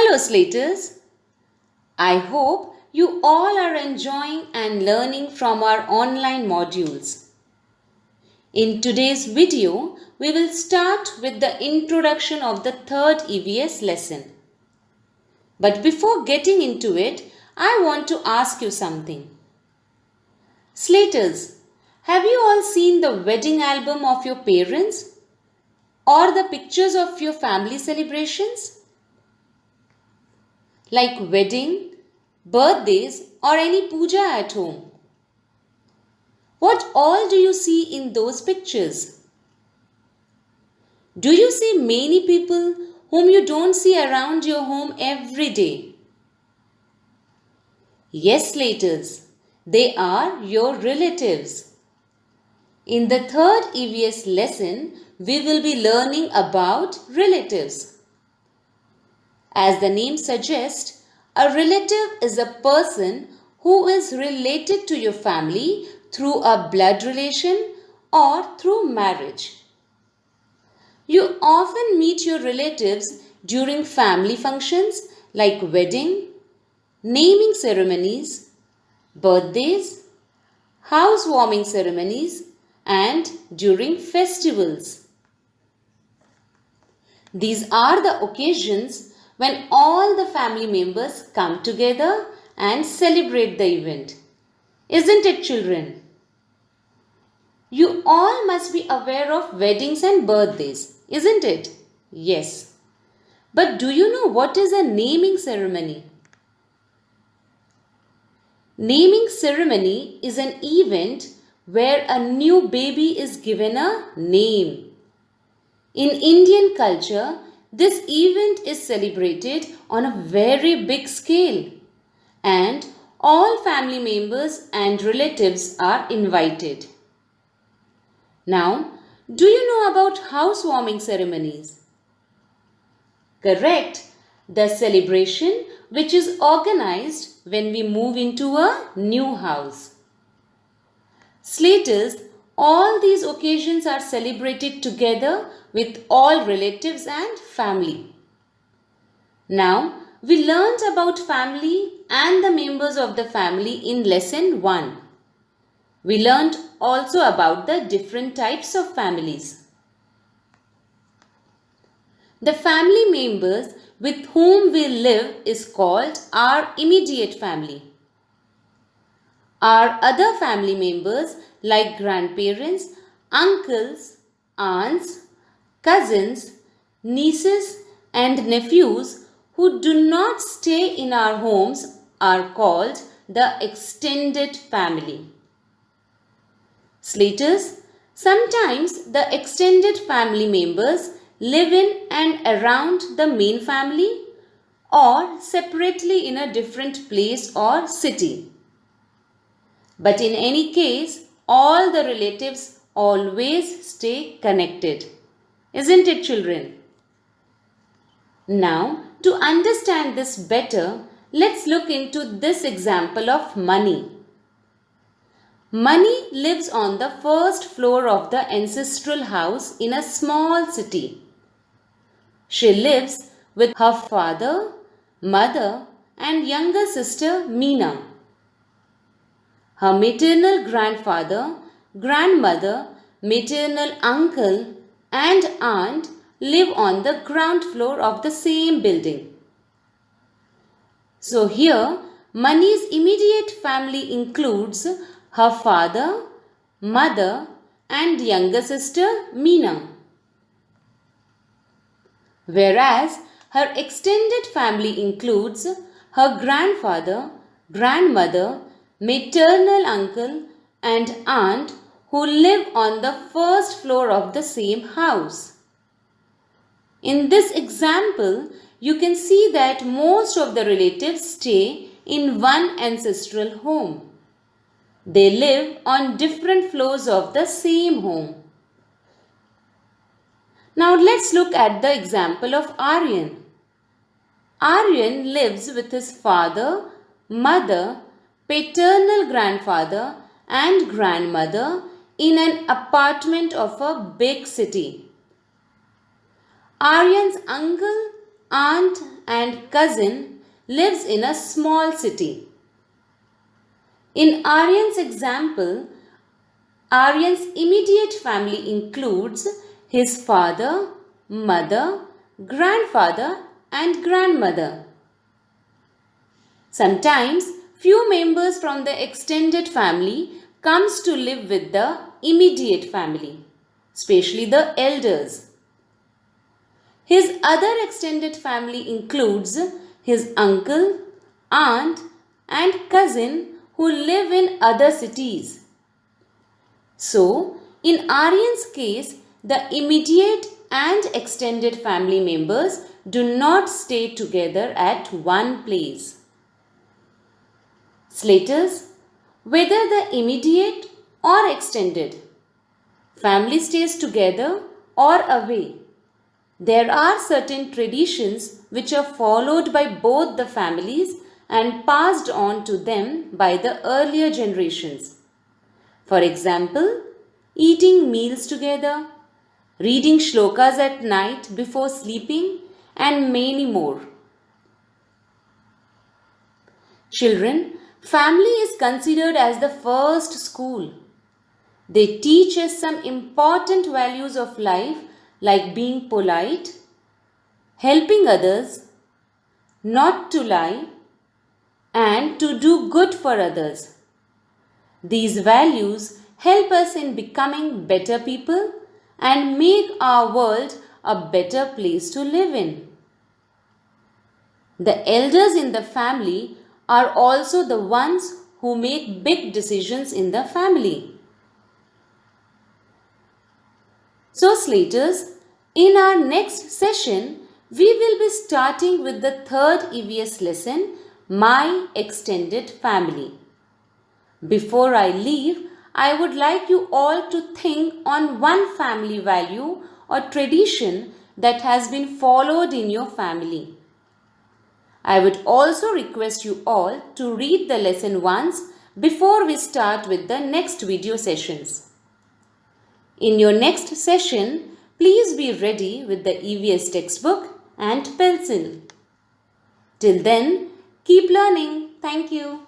Hello, Slaters. I hope you all are enjoying and learning from our online modules. In today's video, we will start with the introduction of the third EVS lesson. But before getting into it, I want to ask you something. Slaters, have you all seen the wedding album of your parents or the pictures of your family celebrations? Like wedding, birthdays, or any puja at home. What all do you see in those pictures? Do you see many people whom you don't see around your home every day? Yes, Slaters, they are your relatives. In the third EVS lesson, we will be learning about relatives. As the name suggests, a relative is a person who is related to your family through a blood relation or through marriage. You often meet your relatives during family functions like wedding, naming ceremonies, birthdays, housewarming ceremonies, and during festivals. These are the occasions when all the family members come together and celebrate the event. Isn't it, children? You all must be aware of weddings and birthdays, isn't it? Yes. But do you know what is a naming ceremony? Naming ceremony is an event where a new baby is given a name. In Indian culture, this event is celebrated on a very big scale, and all family members and relatives are invited. Now, do you know about housewarming ceremonies? Correct. The celebration which is organized when we move into a new house. Slaters, all these occasions are celebrated together with all relatives and family. Now, we learnt about family and the members of the family in lesson 1. We learnt also about the different types of families. The family members with whom we live is called our immediate family. Our other family members like grandparents, uncles, aunts, cousins, nieces and nephews who do not stay in our homes are called the extended family. Slaters, sometimes the extended family members live in and around the main family or separately in a different place or city. But in any case, all the relatives always stay connected. Isn't it, children? Now, to understand this better, let's look into this example of Mani. Mani lives on the first floor of the ancestral house in a small city. She lives with her father, mother, and younger sister Meena. Her maternal grandfather, grandmother, maternal uncle, and aunt live on the ground floor of the same building. So here, Mani's immediate family includes her father, mother, and younger sister Meena. Whereas her extended family includes her grandfather, grandmother, maternal uncle, and aunt who live on the first floor of the same house. In this example, you can see that most of the relatives stay in one ancestral home. They live on different floors of the same home. Now let's look at the example of Aryan. Aryan lives with his father, mother, paternal grandfather and grandmother in an apartment of a big city. Aryan's uncle, aunt and cousin lives in a small city. In Aryan's example, Aryan's immediate family includes his father, mother, grandfather and grandmother. Sometimes few members from the extended family comes to live with the immediate family, especially the elders. His other extended family includes his uncle, aunt and cousin who live in other cities. So, in Aryan's case, the immediate and extended family members do not stay together at one place. Slaters, whether the immediate or extended family stays together or away, there are certain traditions which are followed by both the families and passed on to them by the earlier generations. For example, eating meals together, reading shlokas at night before sleeping, and many more. Children, family is considered as the first school. They teach us some important values of life like being polite, helping others, not to lie, and to do good for others. These values help us in becoming better people and make our world a better place to live in. The elders in the family are also the ones who make big decisions in the family. So Slaters, in our next session, we will be starting with the third EVS lesson, My Extended Family. Before I leave, I would like you all to think on one family value or tradition that has been followed in your family. I would also request you all to read the lesson once before we start with the next video sessions. In your next session, please be ready with the EVS textbook and pencil. Till then, keep learning. Thank you.